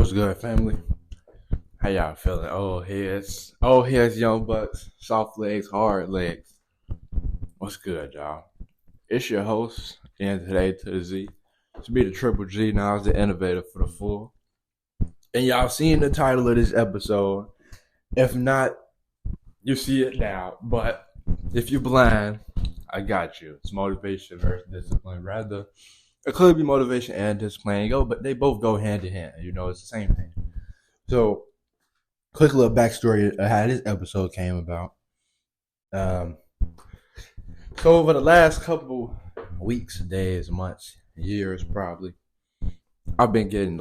What's good, family? How y'all feeling? Old heads, young bucks, soft legs, hard legs. What's good, y'all? It's your host, and today to the Z. To be the triple G, now is the innovator for the full. And y'all seen the title of this episode. If not, you see it now. But if you're blind, I got you. It's motivation versus discipline. Rather, it could be motivation and discipline, but they both go hand in hand. It's the same thing. So, quick little backstory of how this episode came about. Um, so over the last couple weeks, days, months, years, probably, I've been getting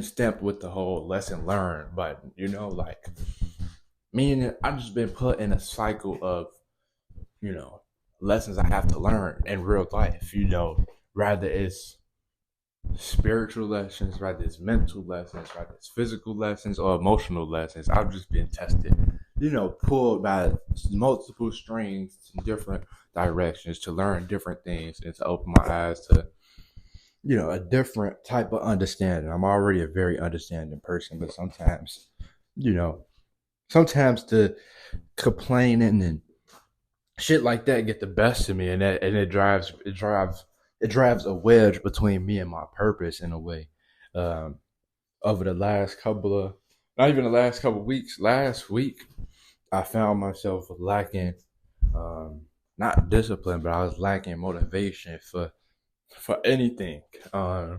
stamped with the whole lesson learned, but meaning I've just been put in a cycle of lessons I have to learn in real life. Rather it's spiritual lessons, rather it's mental lessons, rather it's physical lessons or emotional lessons. I've just been tested, pulled by multiple strings in different directions to learn different things and to open my eyes to, a different type of understanding. I'm already a very understanding person, but sometimes the complaining and shit like that get the best of me, and it drives a wedge between me and my purpose in a way. Over the last couple of, not even the last couple of weeks, last week, I found myself lacking, not discipline, but I was lacking motivation for anything. I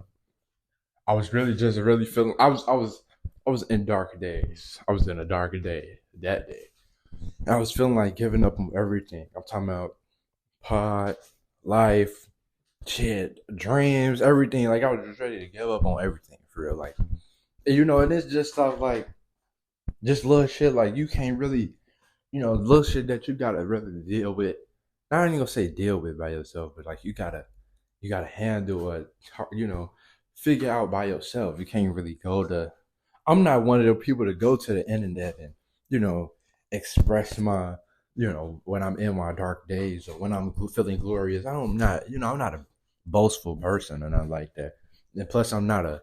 was really feeling. I was in dark days. I was in a darker day that day. I was feeling like giving up on everything. I'm talking about pod, life, shit, dreams, everything. Like I was just ready to give up on everything for real. Like, and it's just stuff like just little shit like you can't really, little shit that you gotta really deal with. Not even gonna say deal with by yourself, but like you gotta handle it, figure out by yourself. You can't really go to. I'm not one of the people to go to the internet and express my when I'm in my dark days or when I'm feeling glorious. I'm not a boastful person or nothing like that. And plus, I'm not a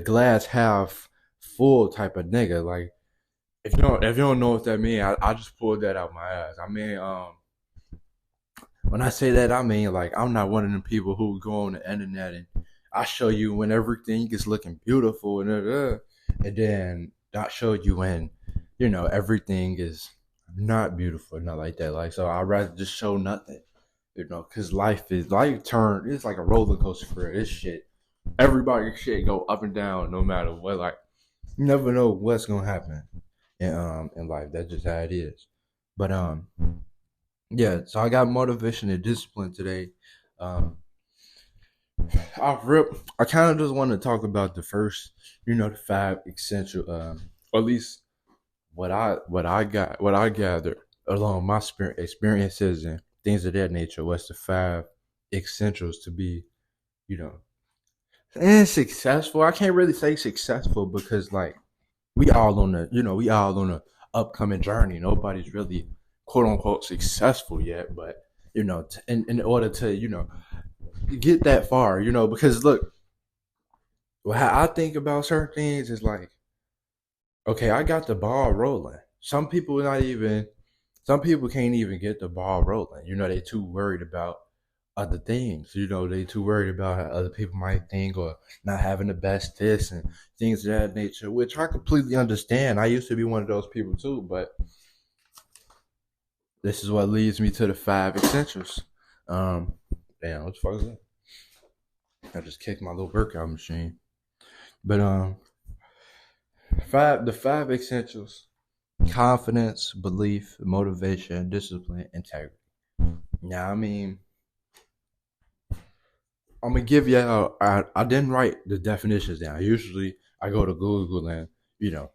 glass half full type of nigga. Like if you don't know what that means, I just pulled that out my ass. I mean, when I say that, I mean like I'm not one of them people who go on the internet and I show you when everything is looking beautiful and then not show you when everything is not beautiful, not like that. Like, so I'd rather just show nothing, because it's like a roller coaster for this shit. Everybody shit go up and down no matter what. Like, you never know what's gonna happen in life. That's just how it is. But yeah. So I got motivation and discipline today. Um, I kind of just want to talk about the first, the five essential, or at least what I gathered along my experiences and things of that nature was the five essentials to be, you know, and successful. I can't really say successful because like we all on a upcoming journey. Nobody's really quote unquote successful yet, but in order to get that far, because look, how I think about certain things is like, okay, I got the ball rolling. Some people can't even get the ball rolling. They too worried about other things. They too worried about how other people might think or not having the best this and things of that nature, which I completely understand. I used to be one of those people too, but this is what leads me to the five essentials. Um, Damn, what the fuck is that? I just kicked my little workout machine. But the five essentials: confidence, belief, motivation, discipline, integrity. Now, I mean, I'm gonna give you. I didn't write the definitions down. Usually, I go to Google and you know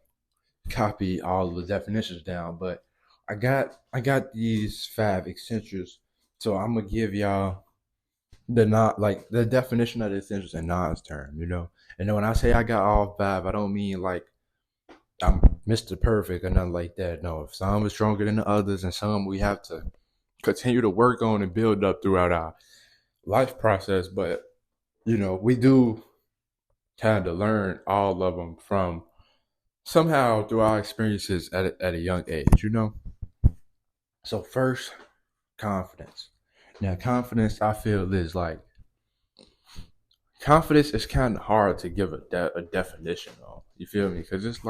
copy all the definitions down. But I got these five essentials, so I'm gonna give y'all the not like the definition of the essentials in Nas term. And then when I say I got all five, I don't mean like I'm Mr. Perfect or nothing like that. No, if some is stronger than the others, and some we have to continue to work on and build up throughout our life process. But we do. kind of learn all of them from somehow through our experiences at a young age, you know? So, first, confidence. Now, confidence, I feel, is like, confidence is kind of hard to give a definition on. You feel me? Because it's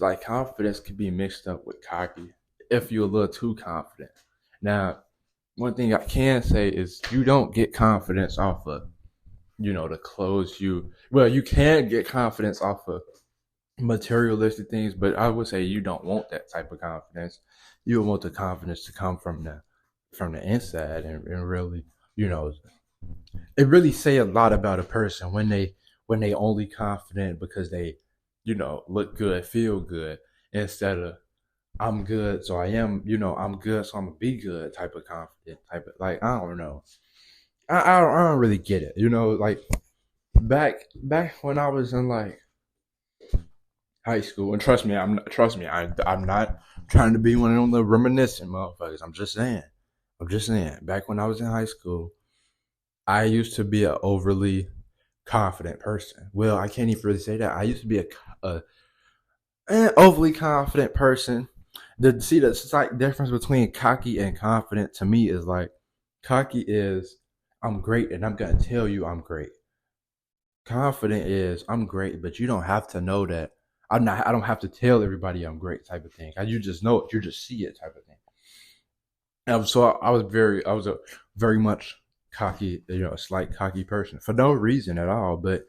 like confidence can be mixed up with cocky if you're a little too confident. Now, one thing I can say is you don't get confidence off of, the clothes well, you can get confidence off of materialistic things, but I would say you don't want that type of confidence. You want the confidence to come from the inside, and really, you know, it really say a lot about a person when they only confident because they, look good, feel good, instead of I'm good, so I am, I'm good, so I'm gonna be good type of confident type of, like, I don't know. I don't really get it. Like back when I was in like high school, and trust me, I'm not trying to be one of them little reminiscent motherfuckers. I'm just saying. Back when I was in high school, I used to be an overly confident person. Well, I can't even really say that. I used to be a an overly confident person. The slight difference between cocky and confident to me is like cocky is I'm great and I'm gonna tell you I'm great. Confident is I'm great, but you don't have to know that. I don't have to tell everybody I'm great type of thing. You just know it. You just see it type of thing. So I was a very much cocky, a slight cocky person for no reason at all. But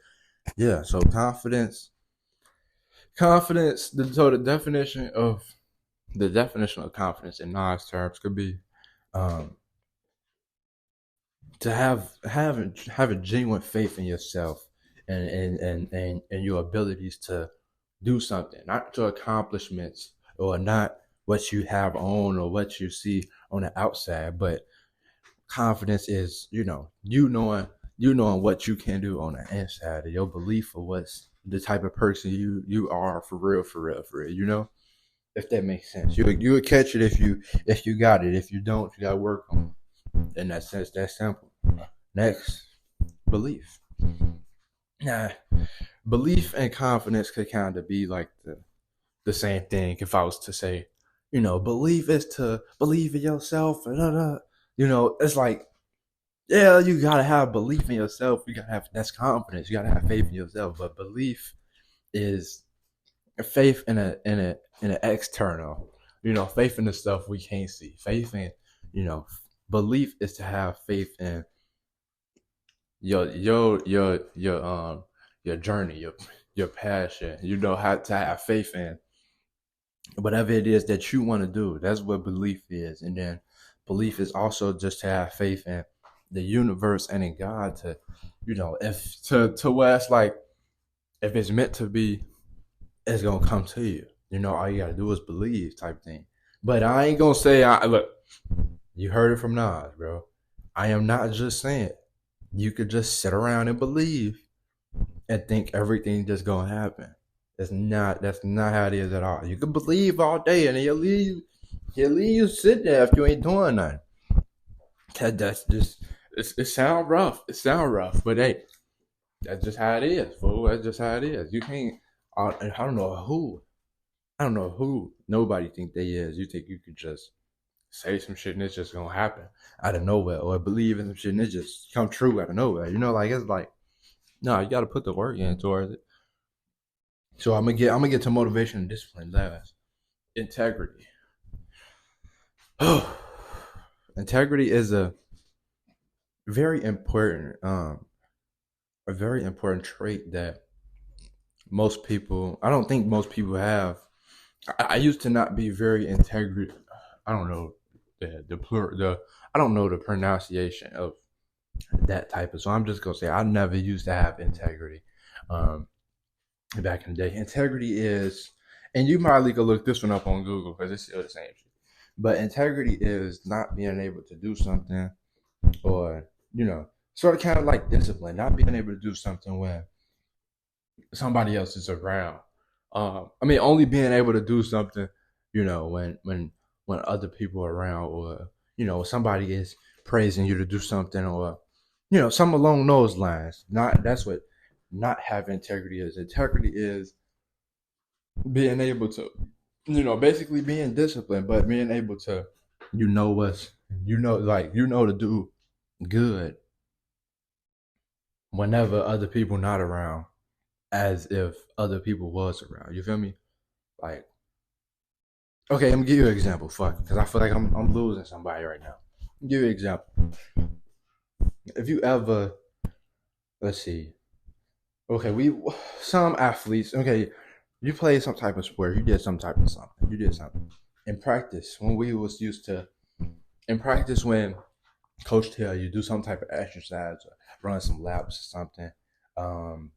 yeah, so confidence. So the definition of confidence in nice terms could be um, to have a genuine faith in yourself and your abilities to do something, not to accomplishments or not what you have on or what you see on the outside, but confidence is you knowing what you can do on the inside, of your belief of what's the type of person you are for real, for real, for real. If that makes sense, you would catch it if you got it. If you don't, you got to work on it. In that sense, that's simple. Next, belief. Now, belief and confidence could kind of be like the same thing. If I was to say, belief is to believe in yourself, and it's like, yeah, you gotta have belief in yourself. You gotta have that's confidence. You gotta have faith in yourself. But belief is faith in an external. Faith in the stuff we can't see. Faith in, you know, belief is to have faith in your journey, your passion. How to have faith in whatever it is that you want to do. That's what belief is. And then belief is also just to have faith in the universe and in God to, if to where it's like if it's meant to be, it's gonna come to you. All you gotta do is believe type thing. But I ain't gonna say I look, you heard it from Nas, bro. I am not just saying you could just sit around and believe and think everything just gonna happen. That's not how it is at all. You can believe all day and he'll leave you sit there if you ain't doing nothing. That's just it sound rough. It sound rough, but hey, that's just how it is, fool. That's just how it is. You can't I don't know who. I don't know who nobody think they is. You think you could just say some shit and it's just gonna happen out of nowhere, or believe in some shit and it just come true out of nowhere. Like it's like no, you got to put the work in towards it. So I'm gonna get to motivation and discipline last. Integrity. Integrity is very important a very important trait that most people I don't think most people have. I used to not be very integrity. I don't know the I don't know the pronunciation of that type of. So I'm just gonna say I never used to have integrity. Um, Back in the day, integrity is, and you probably could look this one up on Google because it's still the same shit. But integrity is not being able to do something, or sort of kind of like discipline, not being able to do something when somebody else is around. I mean, only being able to do something, when other people are around, or somebody is praising you to do something, or something along those lines. Not that's what not having integrity is. Integrity is being able to, basically being disciplined, but being able to, what's, to do good whenever other people not around, as if other people was around. You feel me? Like, okay, I'm gonna give you an example. Fuck, because I feel like I'm losing somebody right now. I'll give you an example. If you ever, let's see, okay, some athletes, okay, you played some type of sport, you did some type of something, you did something in practice when we was used to in practice when coach tell you do some type of exercise or run some laps or something. Um,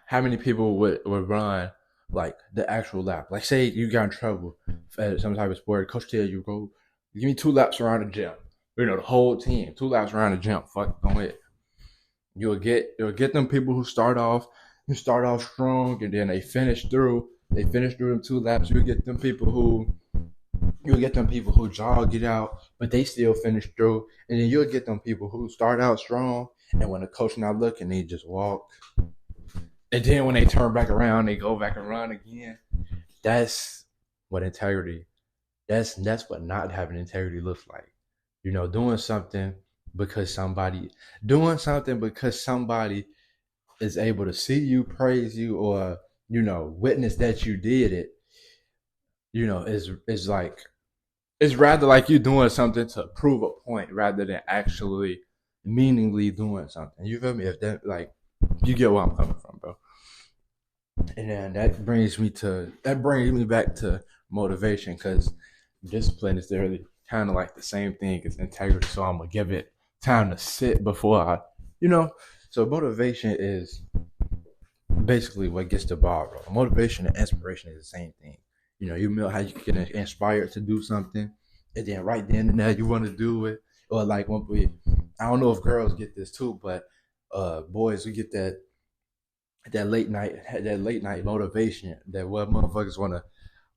how many people would run like the actual lap? Like say you got in trouble at some type of sport, coach tell you go give me 2 laps around the gym. The whole team, 2 laps around the gym. Fuck, go ahead. You'll get them people who start off strong and then they finish through them 2 laps. You'll get them people who jog it out, but they still finish through. And then you'll get them people who start out strong and when the coach not looking, they just walk. And then when they turn back around, they go back and run again. That's what integrity. That's what not having integrity looks like. Because somebody doing something because somebody is able to see you, praise you, or witness that you did it. Is like it's rather like you doing something to prove a point rather than actually meaningly doing something. You feel me? If that like you get where I'm coming from, bro. And then that brings me back to motivation because discipline is really kind of like the same thing as integrity. So I'm gonna give it time to sit before you know. So motivation is basically what gets the ball rolling. Motivation and inspiration is the same thing. You know how you can get inspired to do something, and then right then and there you want to do it, or like I don't know if girls get this too, but boys we get that late night motivation that what motherfuckers want to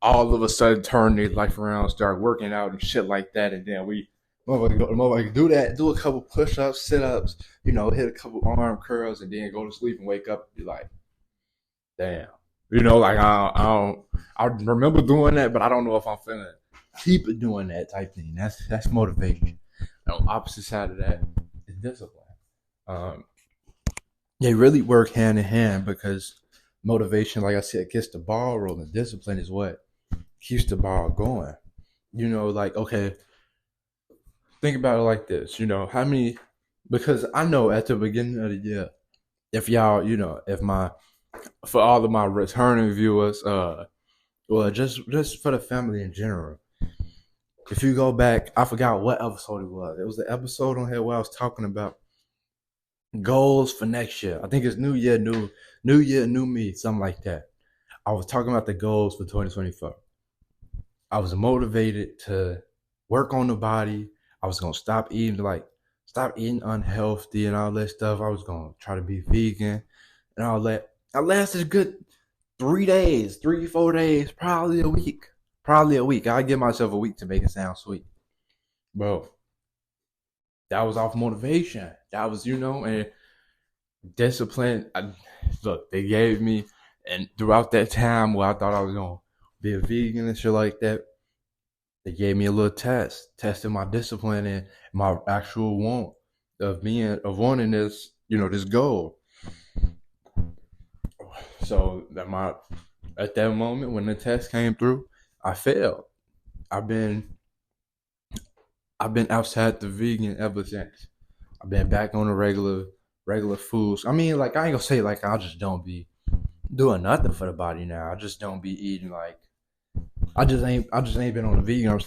all of a sudden turn their life around, start working out and shit like that, and then we motherfucker do that, do a couple push-ups, sit-ups, hit a couple arm curls, and then go to sleep and wake up and be like, damn, like I remember doing that, but I don't know if I'm finna keep it doing that type thing. That's motivation. The opposite side of that is discipline. Um, they really work hand in hand because motivation, like I said, gets the ball rolling. Discipline is what keeps the ball going. Like okay, think about it like this. How many? Because I know at the beginning of the year, if y'all, if my for all of my returning viewers, well, just for the family in general. If you go back, I forgot what episode it was. It was the episode on here where I was talking about goals for next year. I think it's New Year, New Me, something like that. I was talking about the goals for 2024. I was motivated to work on the body. I was gonna stop eating unhealthy and all that stuff. I was gonna try to be vegan and all that. I lasted a good 3 days, 4 days, probably a week. I give myself a week to make it sound sweet, bro. That was off motivation. That was, and discipline. Look, they gave me, and throughout that time where I thought I was gonna be a vegan and shit like that, they gave me a little testing my discipline and my actual want of wanting this, this goal. So at that moment when the test came through, I failed. I've been outside the vegan ever since. I've been back on the regular foods. I mean, like I ain't gonna say like I just don't be doing nothing for the body now. I just don't be eating like I just ain't been on the vegan. I'm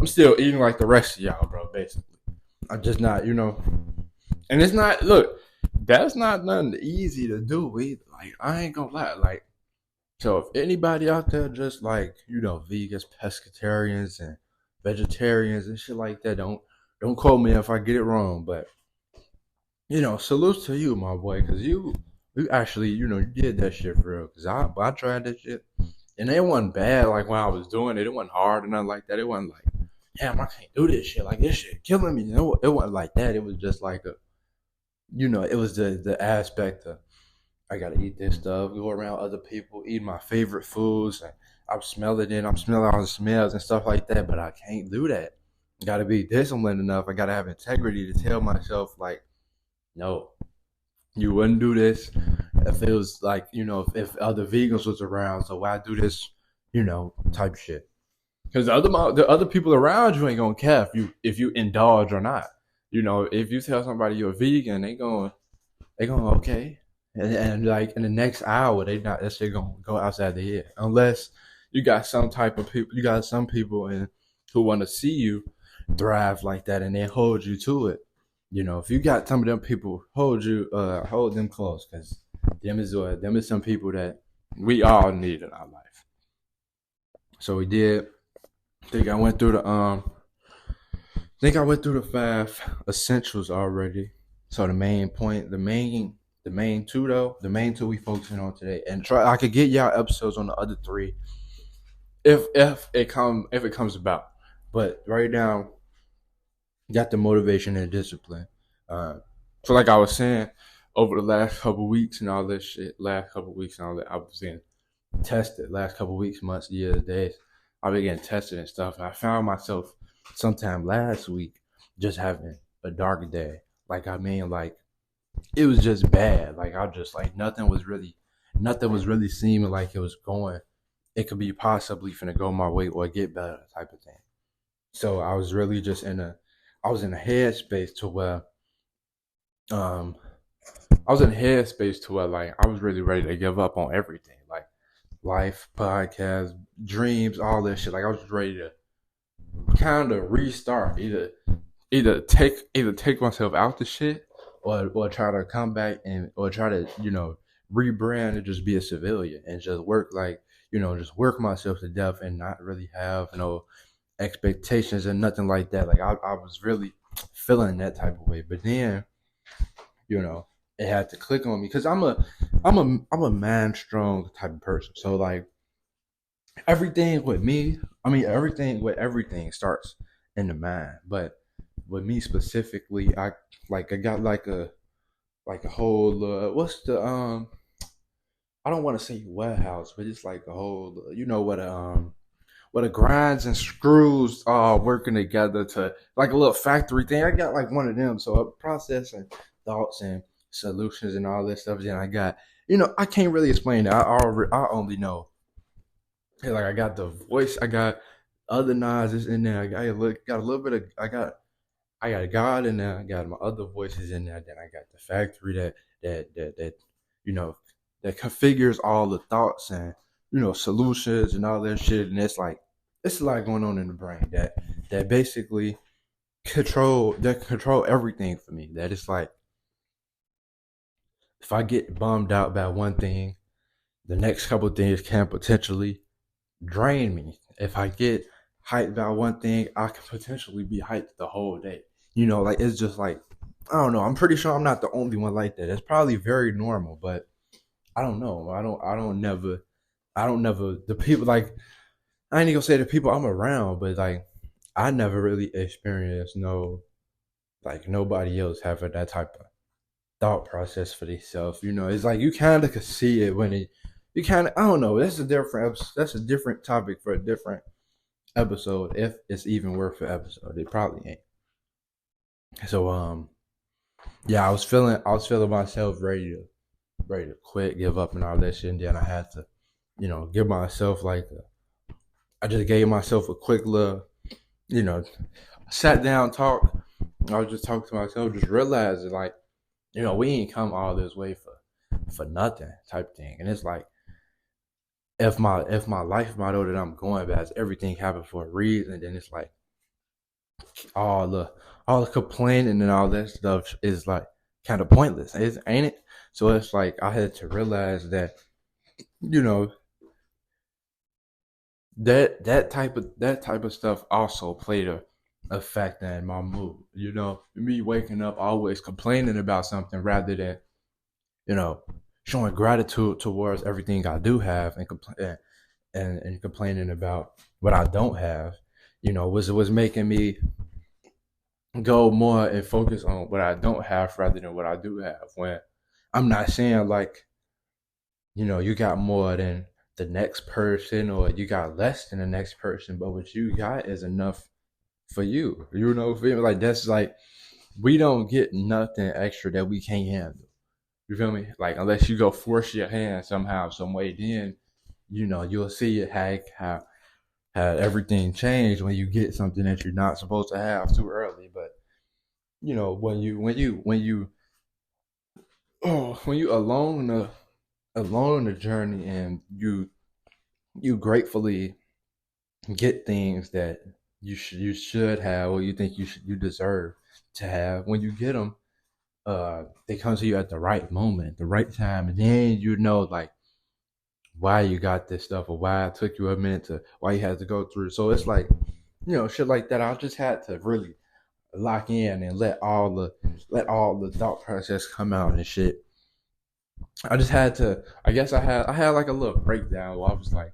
still eating like the rest of y'all, bro. Basically, I'm just not, and it's not. Look, that's not nothing easy to do either. Like I ain't gonna lie, like. So if anybody out there just like, vegans, pescatarians and vegetarians and shit like that, don't quote me if I get it wrong, but salute to you, my boy, because you actually, you did that shit for real. Cause I tried that shit and it wasn't bad. Like when I was doing it, it wasn't hard or nothing like that. It wasn't like, damn, I can't do this shit. Like this shit killing me. It wasn't like that. It was just like it was the aspect of I gotta eat this stuff, go around other people, eat my favorite foods, and I'm smelling all the smells and stuff like that, but I can't do that. I gotta be disciplined enough. I gotta have integrity to tell myself like, no, you wouldn't do this if it was like, if other vegans was around, so why do this, type shit. Because the other people around you ain't gonna care if you indulge or not. If you tell somebody you're a vegan, they going okay, and like in the next hour, they not that shit gonna go outside the head unless you got some type of people. You got some people who want to see you thrive like that, and they hold you to it. If you got some of them people, hold them close, because them is some people that we all need in our life. So we did. I think I went through the 5 essentials already. So the main two though, the main two we focusing on today, and try I could get y'all episodes on the other three if it comes about. But right now, got the motivation and discipline. So like I was saying, over the last couple weeks and all this shit, I was getting tested. Last couple weeks, months, years, days, I was getting tested and stuff. And I found myself sometime last week just having a dark day. Like it was just bad. Like I just like nothing was really seeming like it was going. It could be possibly finna go my way or get better type of thing. So I was really just I was in a headspace to where um I was in a headspace to where like I was really ready to give up on everything, like life, podcast, dreams, all that shit. Like I was just ready to kind of restart, either take myself out the shit or try to come back and or try to rebrand and just be a civilian and just work like just work myself to death and not really have no expectations and nothing like that. Like I was really feeling that type of way, but then you know it had to click on me because I'm a man strong type of person. So like everything with me, I mean everything starts in the mind, but with me specifically, I got like a whole what's the I don't want to say warehouse, but it's like a whole what the grinds and screws all working together to like a little factory thing. I got like one of them, so I'm processing thoughts and solutions and all this stuff. Then I got I can't really explain it. I only know. Hey, like I got the voice, I got other noises in there. Got a little bit of I got God in there. I got my other voices in there. Then I got the factory that you know that configures all the thoughts and solutions and all that shit. And it's a lot going on in the brain that basically control everything for me. That it's like if I get bummed out about one thing, the next couple of things can potentially drain me. If I get hyped about one thing, I can potentially be hyped the whole day. Like it's just like I don't know. I'm pretty sure I'm not the only one like that. It's probably very normal, but I don't know. I don't never the people like I ain't even gonna say the people I'm around, but like I never really experienced no like nobody else having that type of thought process for themselves. It's like you kind of could see it when you kind of I don't know. That's a different topic for a different episode if it's even worth an episode. It probably ain't. So yeah, I was feeling myself ready to quit, give up, and all that shit. And then I had to, give myself I just gave myself a quick little, you know, sat down, talk. I was just talking to myself, just realizing like, we ain't come all this way for nothing type thing. And it's like if my life motto that I'm going by is everything happened for a reason, then it's like all the all the complaining and all that stuff is like kind of pointless, ain't it? So it's like I had to realize that you know that type of stuff also played a factor in my mood. Me waking up always complaining about something rather than you know showing gratitude towards everything I do have and complaining about what I don't have. Was making me go more and focus on what I don't have rather than what I do have. When I'm not saying like, you got more than the next person or you got less than the next person, but what you got is enough for you. Feel me? Like that's like we don't get nothing extra that we can't handle. You feel me? Like unless you go force your hand somehow, some way, then you'll see it how everything changed when you get something that you're not supposed to have too early. But when you along the journey and you gratefully get things that you should have or you think you deserve to have. When you get them, they come to you at the right moment, the right time, and then like why you got this stuff or why it took you a minute to why you had to go through. So it's like shit like that. I just had to really lock in and let all the thought process come out and shit. I just had to. I guess I had like a little breakdown where I was like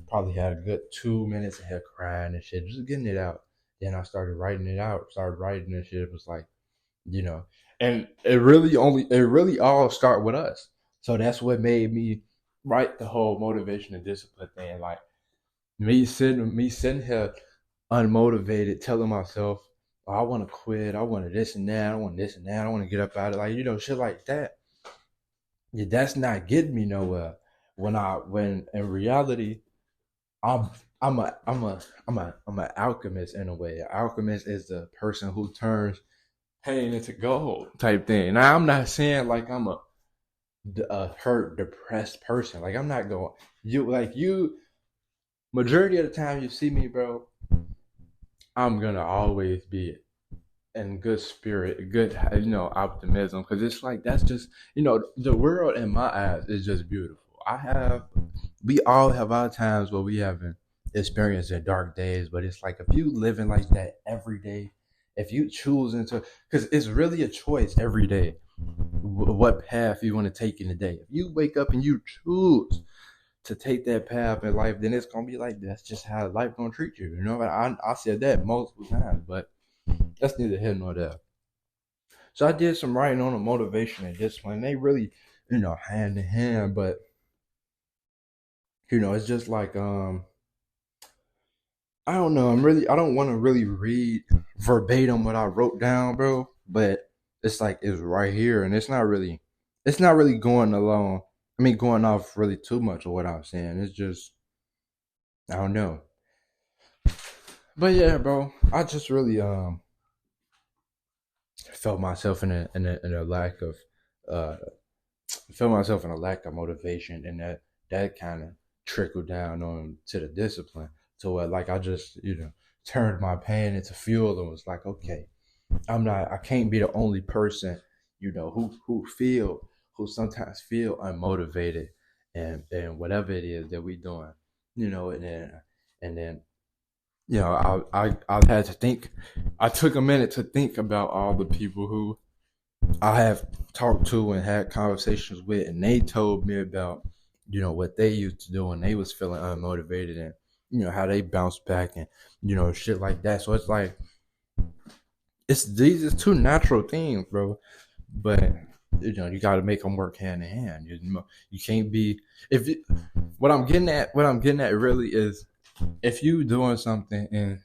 probably had a good 2 minutes of her crying and shit, just getting it out. Then I started writing it out, started writing and shit. It was like, you know, and it really all start with us. So that's what made me write the whole motivation and discipline thing. Like me sitting here unmotivated, telling myself, oh, I want to quit, I want this and that, I want this and that, I want to get up out of it, like shit like that. Yeah, that's not getting me nowhere. When in reality I'm I'm an alchemist in a way. An alchemist is the person who turns pain into gold type thing. Now I'm not saying like I'm a hurt, depressed person. Like I'm not going you. Majority of the time you see me, bro, I'm gonna always be in good spirit, good optimism, because it's like that's just the world in my eyes is just beautiful. We all have our times where we haven't experienced the dark days, but it's like if you living like that every day, if you choosing to, because it's really a choice every day, what path you want to take in the day. If you wake up and you choose to take that path in life, then it's gonna be like that's just how life gonna treat you. I said that multiple times, but that's neither here nor there. So I did some writing on the motivation and discipline. They really, hand in hand, but it's just like I don't know. I don't want to really read verbatim what I wrote down, bro. But it's like it's right here, and it's not really going along. I mean, going off really too much of what I'm saying. It's just I don't know. But yeah, bro, I just really felt myself in a lack of uh felt myself in a lack of motivation, and that kind of trickled down on to the discipline. To where like I just turned my pain into fuel and was like, okay, I can't be the only person who sometimes feel unmotivated and whatever it is that we doing, and then I had to think. I took a minute to think about all the people who I have talked to and had conversations with, and they told me about what they used to do when they was feeling unmotivated, and how they bounced back, and shit like that. So it's like these is two natural things, bro. But you got to make them work hand in hand. You can't be if you, what I'm getting at really is if you doing something and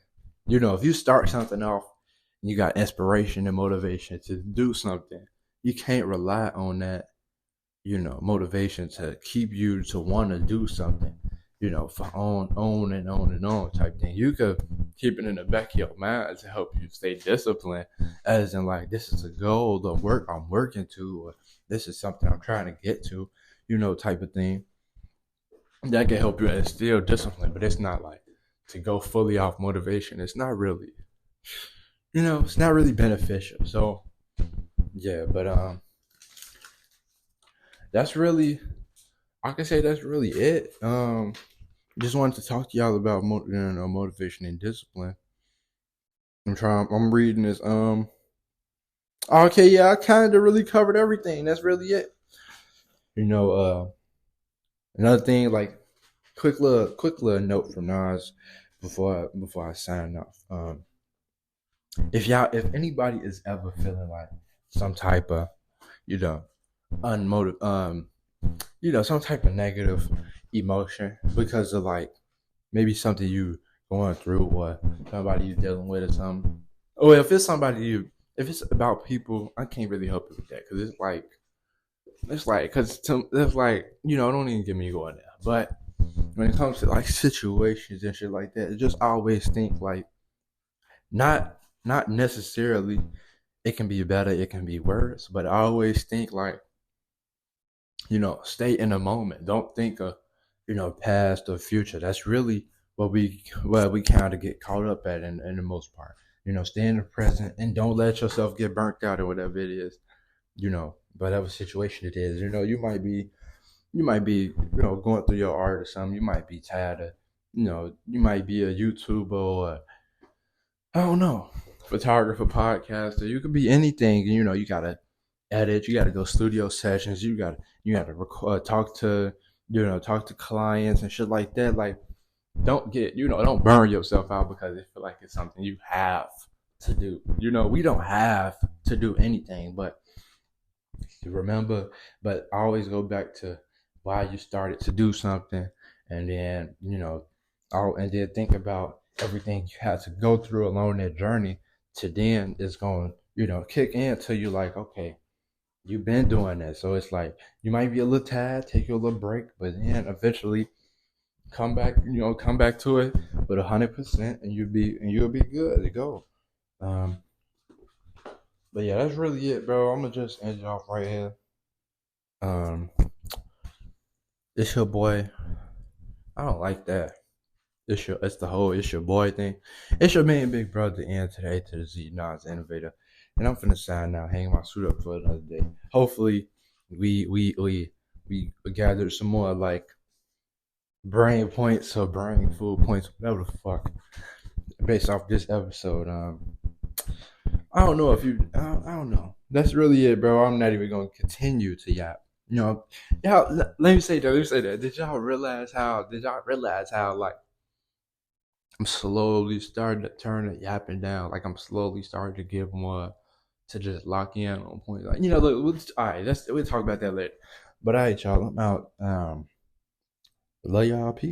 if you start something off and you got inspiration and motivation to do something, you can't rely on that motivation to keep you to want to do something, for on and on and on type thing. You could keep it in the back of your mind to help you stay disciplined, as in like this is a goal, the work I'm working to, or this is something I'm trying to get to, type of thing. That can help you instill discipline, but it's not like to go fully off motivation. It's not really beneficial. So yeah, but that's really I can say that's really it. Just wanted to talk to y'all about motivation and discipline. I'm reading this. Okay, yeah, I kind of really covered everything. That's really it. You know, another thing, like quick little note from Nas before I sign off. if anybody is ever feeling like some type of, you know, unmotiv some type of negative emotion because of like maybe something you going through or somebody you dealing with or something. Or if it's about people, I can't really help you with that because it's like don't even get me going there. But when it comes to like situations and shit like that, just always think like not not necessarily it can be better, it can be worse, but I always think like stay in the moment. Don't think of past or future. That's really what we kind of get caught up at in the most part. Stay in the present and don't let yourself get burnt out or whatever it is. Whatever situation it is. You might be going through your art or something. You might be tired of you might be a YouTuber or I don't know, photographer, podcaster. You could be anything. You gotta edit. You gotta go studio sessions. You gotta record, talk to clients and shit like that. Like, don't burn yourself out because it feel like it's something you have to do. We don't have to do anything, but you remember. But I always go back to why you started to do something, and then and then think about everything you had to go through along that journey to then it's going kick in to you like, okay, you've been doing that. So it's like you might be a little tired, take you a little break, but then eventually come back to it with 100%, and you'll be good to go. Um, but yeah, that's really it, bro. I'm gonna just end it off right here. Um, it's your boy. I don't like that. It's your boy thing. It's your main big brother and today to the Z Nas Innovator. And I'm finna sign now, hang my suit up for another day. Hopefully we gathered some more like brain points or brain food points, whatever the fuck, based off this episode. I don't know. That's really it, bro. I'm not even gonna continue to yap. Y'all. Let me say that. Let me say that. Did y'all realize how like I'm slowly starting to turn the yapping down. Like I'm slowly starting to give more to just lock in on points. Like look, all right. We'll talk about that later. But all right, y'all. I'm out. Love y'all. Peace.